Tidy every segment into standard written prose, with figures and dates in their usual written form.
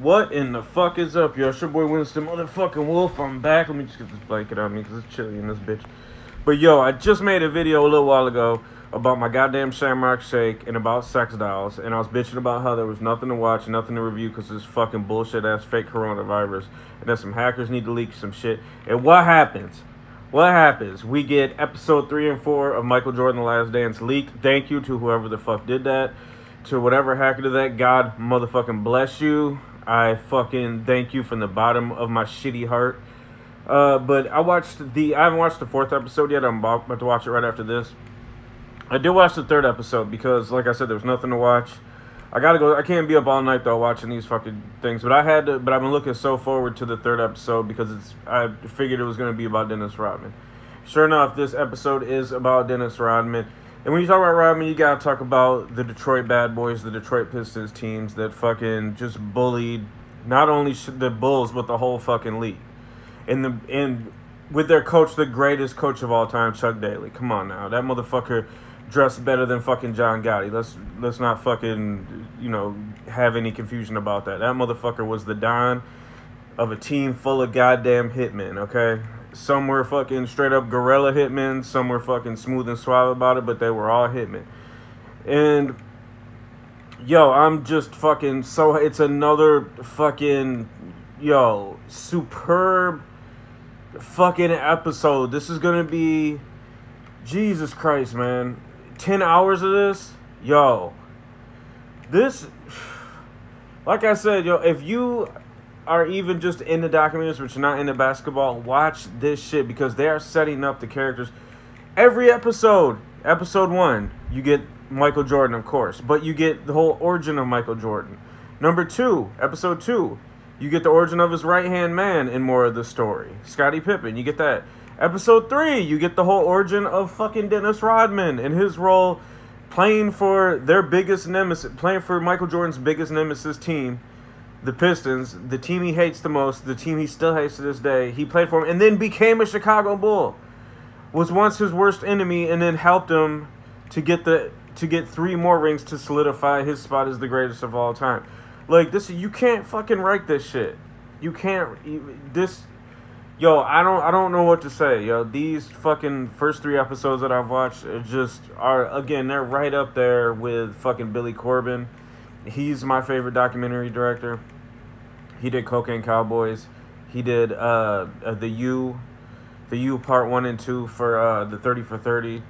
What in the fuck is up, yo? It's your boy Winston motherfucking Wolf. I'm back. Let me just get this blanket on me because it's chilly in this bitch. But yo, I just made a video a little while ago about my goddamn Shamrock Shake and about sex dolls, and I was bitching about how there was nothing to watch, nothing to review because this fucking bullshit ass fake coronavirus, and that some hackers need to leak some shit. And what happens? What happens? We get episode 3 and 4 of Michael Jordan: The Last Dance leaked. Thank you to whoever the fuck did that. To whatever hacker did that, God motherfucking bless you. I fucking thank you from the bottom of my shitty heart. But I haven't watched the 4th episode yet. I'm about to watch it right after this. I did watch the 3rd episode because, like I said, there's nothing to watch. I gotta go. I can't be up all night though watching these fucking things. But I've been looking so forward to the 3rd episode because I figured it was gonna be about Dennis Rodman. Sure enough, this episode is about Dennis Rodman. And when you talk about Rodman, you gotta talk about the Detroit Bad Boys, the Detroit Pistons teams that fucking just bullied not only the Bulls but the whole fucking league. And with their coach, the greatest coach of all time, Chuck Daly. Come on now, that motherfucker dressed better than fucking John Gotti. Let's not fucking have any confusion about that. That motherfucker was the Don of a team full of goddamn hitmen. Okay. Some were fucking straight up guerrilla hitmen. Some were fucking smooth and suave about it, but they were all hitmen. And, yo, I'm just fucking so... It's another fucking, superb fucking episode. This is gonna be... Jesus Christ, man. 10 hours of this? Yo. This... Like I said, if you... are even just into documentaries, but you're not into basketball, watch this shit because they are setting up the characters. Every episode 1, you get Michael Jordan, of course, but you get the whole origin of Michael Jordan. Number 2, episode 2, you get the origin of his right-hand man in more of the story. Scottie Pippen, you get that. Episode 3, you get the whole origin of fucking Dennis Rodman and his role playing for their biggest nemesis, playing for Michael Jordan's biggest nemesis team, the Pistons, the team he hates the most, the team he still hates to this day. He played for him and then became a Chicago Bull. Was once his worst enemy and then helped him to get 3 more rings to solidify his spot as the greatest of all time. Like this, you can't fucking write this shit. You can't this. Yo, I don't know what to say. Yo, these fucking first 3 episodes that I've watched are again, they're right up there with fucking Billy Corben. He's my favorite documentary director. He did Cocaine Cowboys. He did the U Part 1 and 2 for the 30 for 30.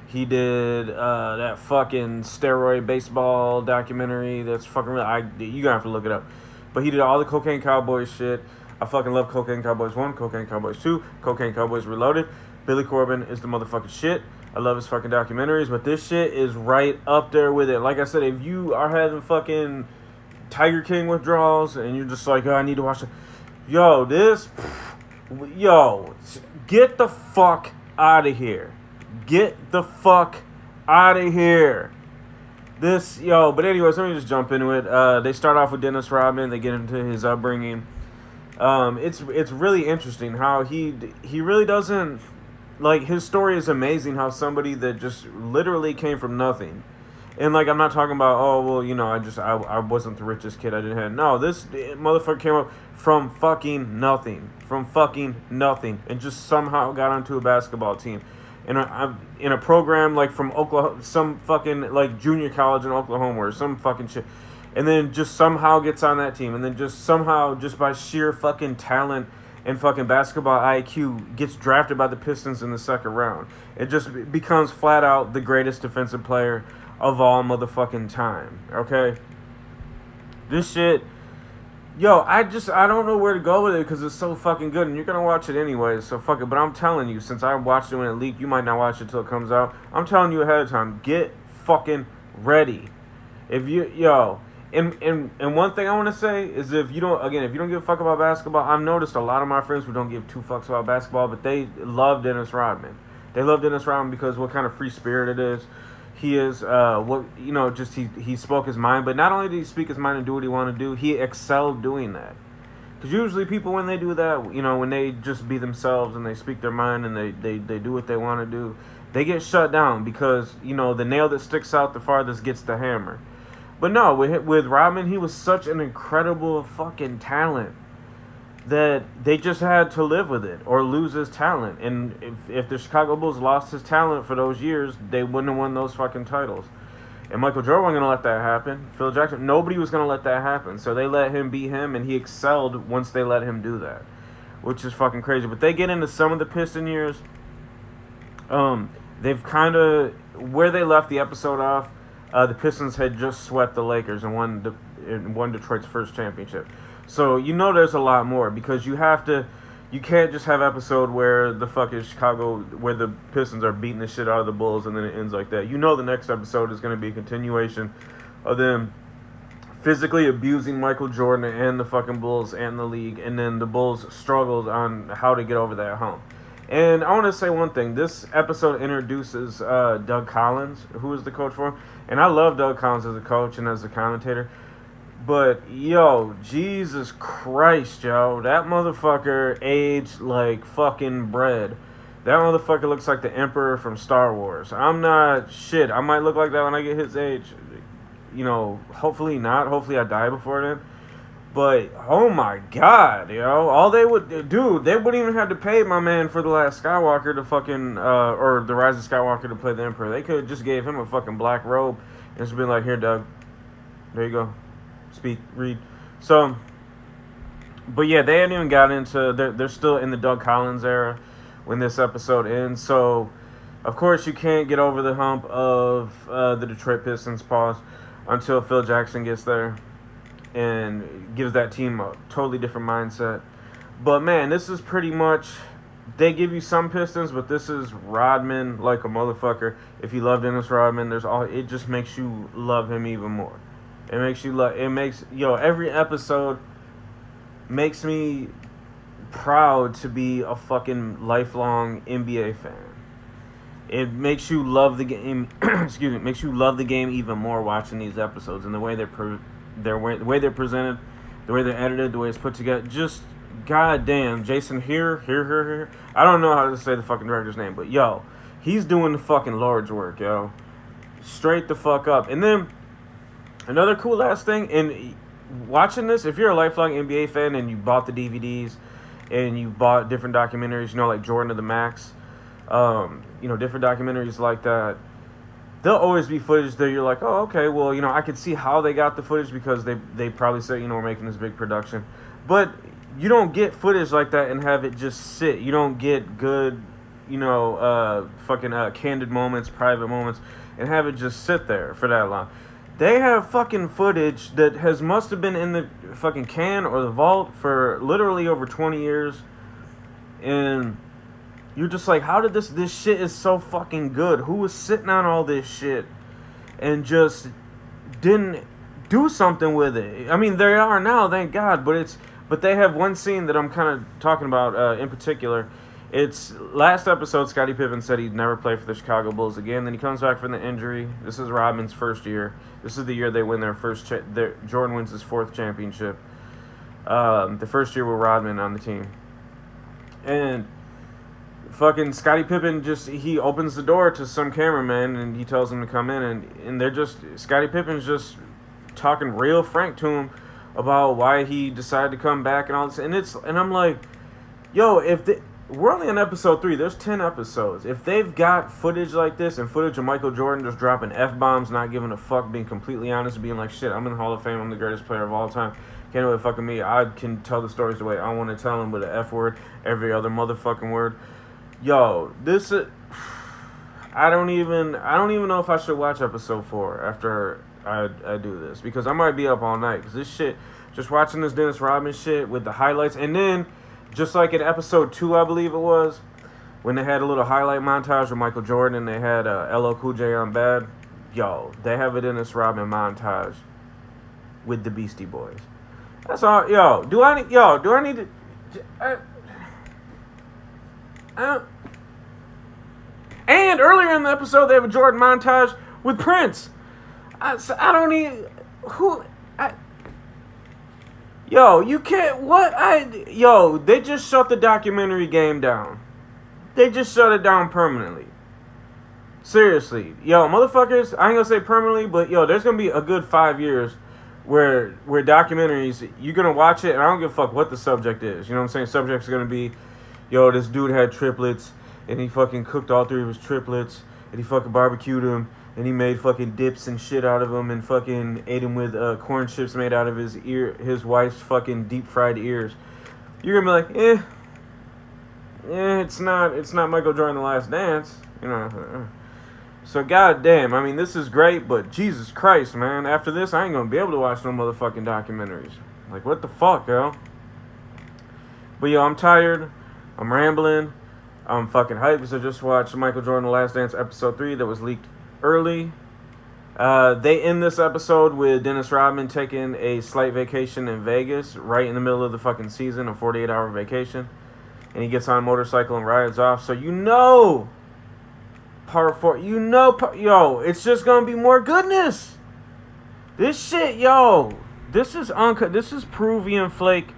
He did that fucking steroid baseball documentary. That's fucking real. You gotta have to look it up. But he did all the Cocaine Cowboys shit. I fucking love Cocaine Cowboys 1, Cocaine Cowboys 2, Cocaine Cowboys Reloaded. Billy Corben is the motherfucking shit. I love his fucking documentaries, but this shit is right up there with it. Like I said, if you are having fucking Tiger King withdrawals and you're just like, oh, I need to watch it. Yo, get the fuck out of here. Get the fuck out of here. But anyways, let me just jump into it. They start off with Dennis Rodman. They get into his upbringing. It's really interesting how he really doesn't... Like, his story is amazing, how somebody that just literally came from nothing. And, like, I'm not talking about, I wasn't the richest kid, I didn't have... No, this motherfucker came up from fucking nothing. From fucking nothing. And just somehow got onto a basketball team. And I'm in a program, like, from Oklahoma, some fucking, like, junior college in Oklahoma or some fucking shit. And then just somehow gets on that team. And then just somehow, just by sheer fucking talent and fucking basketball IQ, gets drafted by the Pistons in the 2nd round. It just becomes flat out the greatest defensive player of all motherfucking time. Okay? This shit... Yo, I don't know where to go with it because it's so fucking good. And you're going to watch it anyway, so fuck it. But I'm telling you, since I watched it when it leaked, you might not watch it till it comes out. I'm telling you ahead of time, get fucking ready. If you... Yo... And one thing I want to say is if you don't give a fuck about basketball, I've noticed a lot of my friends who don't give 2 fucks about basketball, but they love Dennis Rodman. They love Dennis Rodman because what kind of free spirit it is. He is, he spoke his mind, but not only did he speak his mind and do what he wanted to do, he excelled doing that. Because usually people, when they do that, when they just be themselves and they speak their mind and they do what they want to do, they get shut down because, the nail that sticks out the farthest gets the hammer. But no, with Rodman, he was such an incredible fucking talent that they just had to live with it or lose his talent. And if the Chicago Bulls lost his talent for those years, they wouldn't have won those fucking titles. And Michael Jordan wasn't going to let that happen. Phil Jackson, nobody was going to let that happen. So they let him be him, and he excelled once they let him do that, which is fucking crazy. But they get into some of the Piston years. They've kind of, where they left the episode off, the Pistons had just swept the Lakers and won Detroit's first championship. So you know there's a lot more, because you can't just have an episode where the fucking Chicago, where the Pistons are beating the shit out of the Bulls and then it ends like that. You know the next episode is going to be a continuation of them physically abusing Michael Jordan and the fucking Bulls and the league, and then the Bulls struggled on how to get over that hump. And I want to say one thing. This episode introduces Doug Collins, who is the coach for him. And I love Doug Collins as a coach and as a commentator. But, yo, Jesus Christ, yo. That motherfucker aged like fucking bread. That motherfucker looks like the Emperor from Star Wars. I'm not shit. I might look like that when I get his age. You know, hopefully not. Hopefully I die before then. But, oh my God, yo. All they would do, they wouldn't even have to pay my man for The Last Skywalker to fucking, or The Rise of Skywalker to play the Emperor. They could have just gave him a fucking black robe and just been like, here, Doug. There you go. Speak, read. So, but yeah, they hadn't even got into, they're still in the Doug Collins era when this episode ends. So, of course, you can't get over the hump of the Detroit Pistons, pause, until Phil Jackson gets there and gives that team a totally different mindset. But man, this is pretty much, they give you some Pistons, but this is Rodman like a motherfucker. If you love Dennis Rodman, it just makes you love him even more. Every episode makes me proud to be a fucking lifelong NBA fan. It makes you love the game. Excuse me. It makes you love the game even more watching these episodes, and the way they're the way they're presented, the way they're edited, the way it's put together. Just goddamn, Jason here. I don't know how to say the fucking director's name, but yo, he's doing the fucking Lord's work, yo. Straight the fuck up. And then another cool ass thing, and watching this, if you're a lifelong NBA fan and you bought the DVDs and you bought different documentaries, you know, like Jordan to the Max, different documentaries like that, there'll always be footage that you're like, oh, okay, well, I could see how they got the footage because they probably said, we're making this big production. But you don't get footage like that and have it just sit. You don't get good, candid moments, private moments, and have it just sit there for that long. They have fucking footage that must have been in the fucking can or the vault for literally over 20 years. And you're just like, how did this shit is so fucking good? Who was sitting on all this shit and just didn't do something with it? I mean, they are now, thank God, but they have one scene that I'm kind of talking about in particular. It's last episode, Scottie Pippen said he'd never play for the Chicago Bulls again. Then he comes back from the injury. This is Rodman's first year. This is the year they win their first Jordan wins his fourth championship. The first year with Rodman on the team. And fucking Scottie Pippen he opens the door to some cameraman and he tells him to come in, and Scottie Pippen's just talking real frank to him about why he decided to come back and all this. And I'm like, yo, we're only on episode 3. There's 10 episodes. If they've got footage like this and footage of Michael Jordan just dropping F-bombs, not giving a fuck, being completely honest, being like, shit, I'm in the Hall of Fame, I'm the greatest player of all time. Can't really fucking me. I can tell the stories the way I want to tell them with an F word, every other motherfucking word. Yo, this is... I don't even know if I should watch episode 4 after I do this, because I might be up all night, because this shit, just watching this Dennis Rodman shit with the highlights, and then just like in episode 2, I believe it was, when they had a little highlight montage with Michael Jordan and they had LL Cool J on Bad, yo, they have a Dennis Rodman montage with the Beastie Boys. That's all. Do I need to... And earlier in the episode, they have a Jordan montage with Prince. I don't need... you can't... What? They just shut the documentary game down. They just shut it down permanently. Seriously, yo, motherfuckers, I ain't gonna say permanently, but yo, there's gonna be a good 5 years where documentaries, you're gonna watch it, and I don't give a fuck what the subject is. You know what I'm saying? Subject's gonna be, yo, this dude had triplets, and he fucking cooked all three of his triplets, and he fucking barbecued them, and he made fucking dips and shit out of them, and fucking ate them with corn chips made out of his wife's fucking deep fried ears. You're gonna be like, it's not Michael Jordan: The Last Dance, you know. So goddamn, I mean, this is great, but Jesus Christ, man, after this, I ain't gonna be able to watch no motherfucking documentaries. Like, what the fuck, yo? But yo, I'm tired. I'm rambling. I'm fucking hyped because I just watched Michael Jordan: The Last Dance episode 3 that was leaked early. They end this episode with Dennis Rodman taking a slight vacation in Vegas right in the middle of the fucking season, a 48-hour vacation. And he gets on a motorcycle and rides off. So you know, part 4, you know, yo, it's just gonna be more goodness. This shit, yo, this is uncut. This is Peruvian flake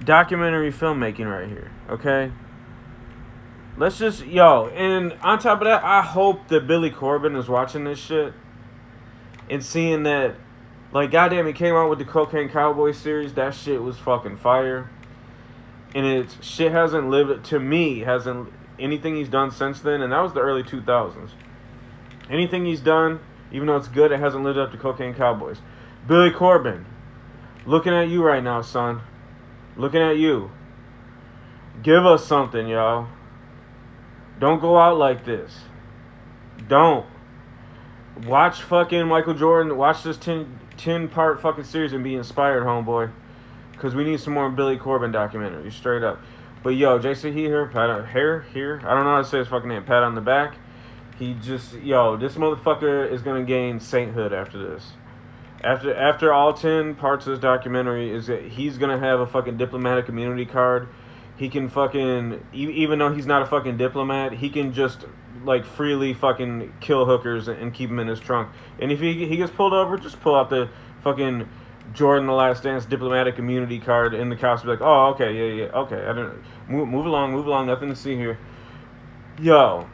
documentary filmmaking right here, okay? Let's just, yo, and on top of that, I hope that Billy Corben is watching this shit and seeing that, like, goddamn, he came out with the Cocaine Cowboy series. That shit was fucking fire. And it's, shit hasn't lived, to me, hasn't, anything he's done since then, and that was the early 2000s. Anything he's done, even though it's good, it hasn't lived up to Cocaine Cowboys. Billy Corben, looking at you right now, son. Looking at you. Give us something, y'all. Don't go out like this. Don't. Watch fucking Michael Jordan. Watch this 10-part fucking series and be inspired, homeboy. Because we need some more Billy Corben documentaries, straight up. But yo, Jason here, pat on here. I don't know how to say his fucking name. Pat on the back. He just, yo, this motherfucker is gonna gain sainthood after this. After all 10 parts of this documentary, is that he's gonna have a fucking diplomatic immunity card. He can fucking, even though he's not a fucking diplomat, he can just like freely fucking kill hookers and keep them in his trunk. And if he gets pulled over, just pull out the fucking Jordan: The Last Dance diplomatic immunity card, and the cops will be like, oh, okay, yeah, okay, I don't move along, nothing to see here. Yo,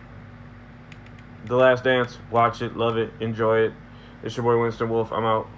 The Last Dance, watch it, love it, enjoy it. It's your boy Winston Wolf. I'm out.